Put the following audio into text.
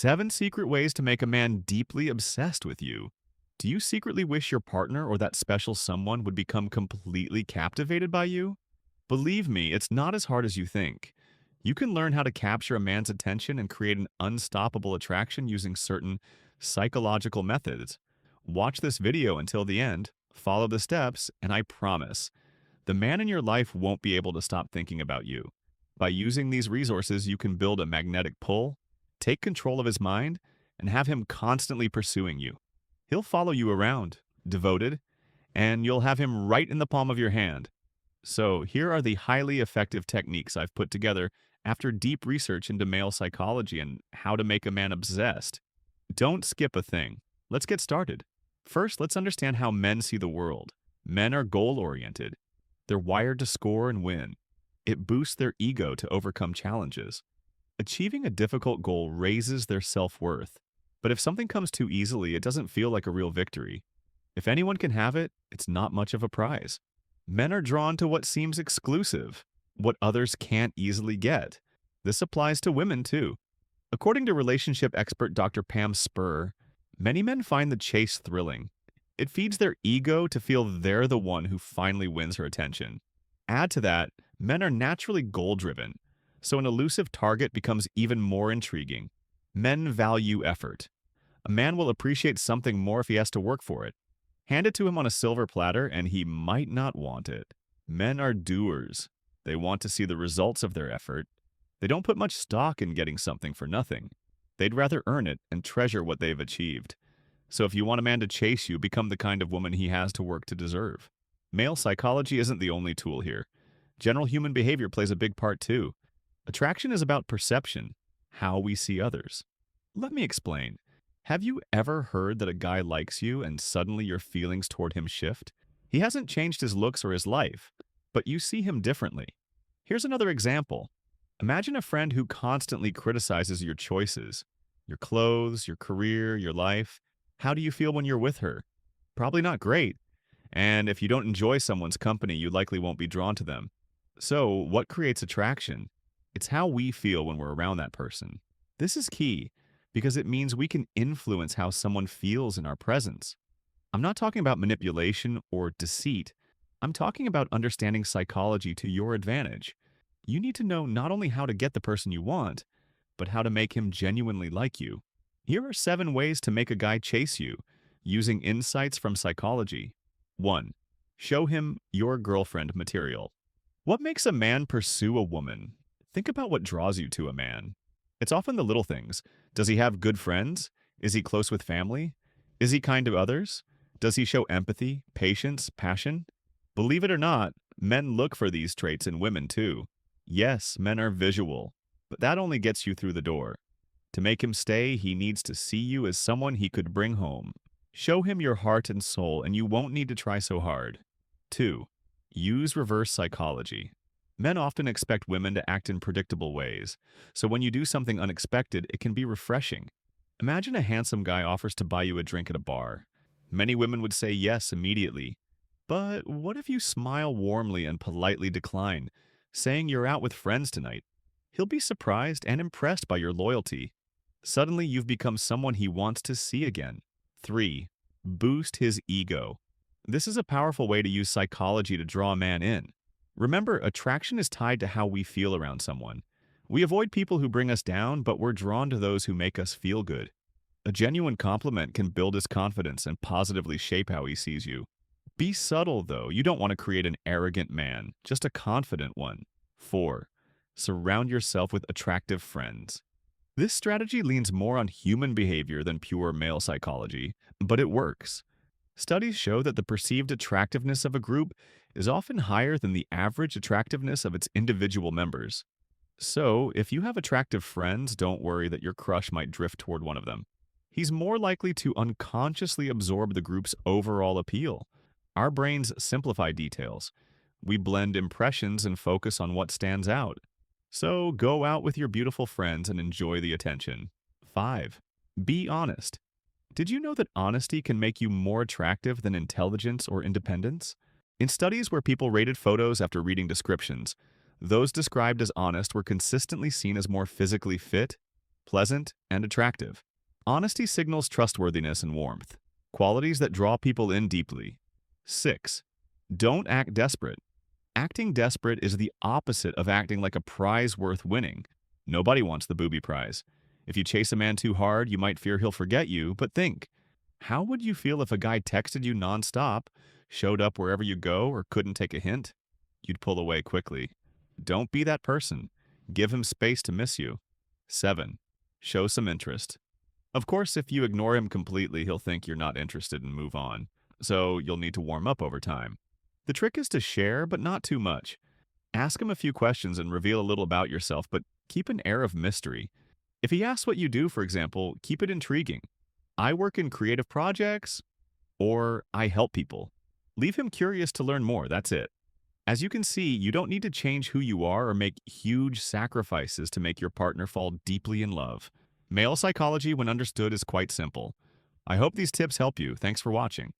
7 secret ways to make a man deeply obsessed with you. Do you secretly wish your partner or that special someone would become completely captivated by you? Believe me, it's not as hard as you think. You can learn how to capture a man's attention and create an unstoppable attraction using certain psychological methods. Watch this video until the end, follow the steps, and I promise, the man in your life won't be able to stop thinking about you. By using these resources, you can build a magnetic pull, take control of his mind, and have him constantly pursuing you. He'll follow you around, devoted, and you'll have him right in the palm of your hand. So, here are the highly effective techniques I've put together after deep research into male psychology and how to make a man obsessed. Don't skip a thing. Let's get started. First, let's understand how men see the world. Men are goal-oriented. They're wired to score and win. It boosts their ego to overcome challenges. Achieving a difficult goal raises their self-worth. But if something comes too easily, it doesn't feel like a real victory. If anyone can have it, it's not much of a prize. Men are drawn to what seems exclusive, what others can't easily get. This applies to women too. According to relationship expert Dr. Pam Spur, many men find the chase thrilling. It feeds their ego to feel they're the one who finally wins her attention. Add to that, men are naturally goal-driven, so an elusive target becomes even more intriguing. Men value effort. A man will appreciate something more if he has to work for it. Hand it to him on a silver platter and he might not want it. Men are doers. They want to see the results of their effort. They don't put much stock in getting something for nothing. They'd rather earn it and treasure what they've achieved. So if you want a man to chase you, become the kind of woman he has to work to deserve. Male psychology isn't the only tool here. General human behavior plays a big part too. Attraction is about perception, how we see others. Let me explain. Have you ever heard that a guy likes you and suddenly your feelings toward him shift? He hasn't changed his looks or his life, but you see him differently. Here's another example. Imagine a friend who constantly criticizes your choices, your clothes, your career, your life. How do you feel when you're with her? Probably not great. And if you don't enjoy someone's company, you likely won't be drawn to them. So, what creates attraction? It's how we feel when we're around that person. This is key because it means we can influence how someone feels in our presence. I'm not talking about manipulation or deceit. I'm talking about understanding psychology to your advantage. You need to know not only how to get the person you want, but how to make him genuinely like you. Here are 7 ways to make a guy chase you, using insights from psychology. 1. Show him your girlfriend material. What makes a man pursue a woman? Think about what draws you to a man. It's often the little things. Does he have good friends? Is he close with family? Is he kind to others? Does he show empathy, patience, passion? Believe it or not, men look for these traits in women too. Yes, men are visual, but that only gets you through the door. To make him stay, he needs to see you as someone he could bring home. Show him your heart and soul, and you won't need to try so hard. 2. Use reverse psychology. Men often expect women to act in predictable ways, so when you do something unexpected, it can be refreshing. Imagine a handsome guy offers to buy you a drink at a bar. Many women would say yes immediately. But what if you smile warmly and politely decline, saying you're out with friends tonight? He'll be surprised and impressed by your loyalty. Suddenly, you've become someone he wants to see again. 3. Boost his ego. This is a powerful way to use psychology to draw a man in. Remember, attraction is tied to how we feel around someone. We avoid people who bring us down, but we're drawn to those who make us feel good. A genuine compliment can build his confidence and positively shape how he sees you. Be subtle, though. You don't want to create an arrogant man, just a confident one. 4. Surround yourself with attractive friends. This strategy leans more on human behavior than pure male psychology, but it works. Studies show that the perceived attractiveness of a group is often higher than the average attractiveness of its individual members. So, if you have attractive friends, don't worry that your crush might drift toward one of them. He's more likely to unconsciously absorb the group's overall appeal. Our brains simplify details. We blend impressions and focus on what stands out. So, go out with your beautiful friends and enjoy the attention. 5. Be honest. Did you know that honesty can make you more attractive than intelligence or independence? In studies where people rated photos after reading descriptions, those described as honest were consistently seen as more physically fit, pleasant, and attractive. Honesty signals trustworthiness and warmth, qualities that draw people in deeply. 6. Don't act desperate. Acting desperate is the opposite of acting like a prize worth winning. Nobody wants the booby prize. If you chase a man too hard, you might fear he'll forget you, but think, how would you feel if a guy texted you nonstop, showed up wherever you go, or couldn't take a hint? You'd pull away quickly. Don't be that person. Give him space to miss you. 7. Show some interest. Of course, if you ignore him completely, he'll think you're not interested and move on. So you'll need to warm up over time. The trick is to share, but not too much. Ask him a few questions and reveal a little about yourself, but keep an air of mystery. If he asks what you do, for example, keep it intriguing. I work in creative projects, or I help people. Leave him curious to learn more, that's it. As you can see, you don't need to change who you are or make huge sacrifices to make your partner fall deeply in love. Male psychology, when understood, is quite simple. I hope these tips help you. Thanks for watching.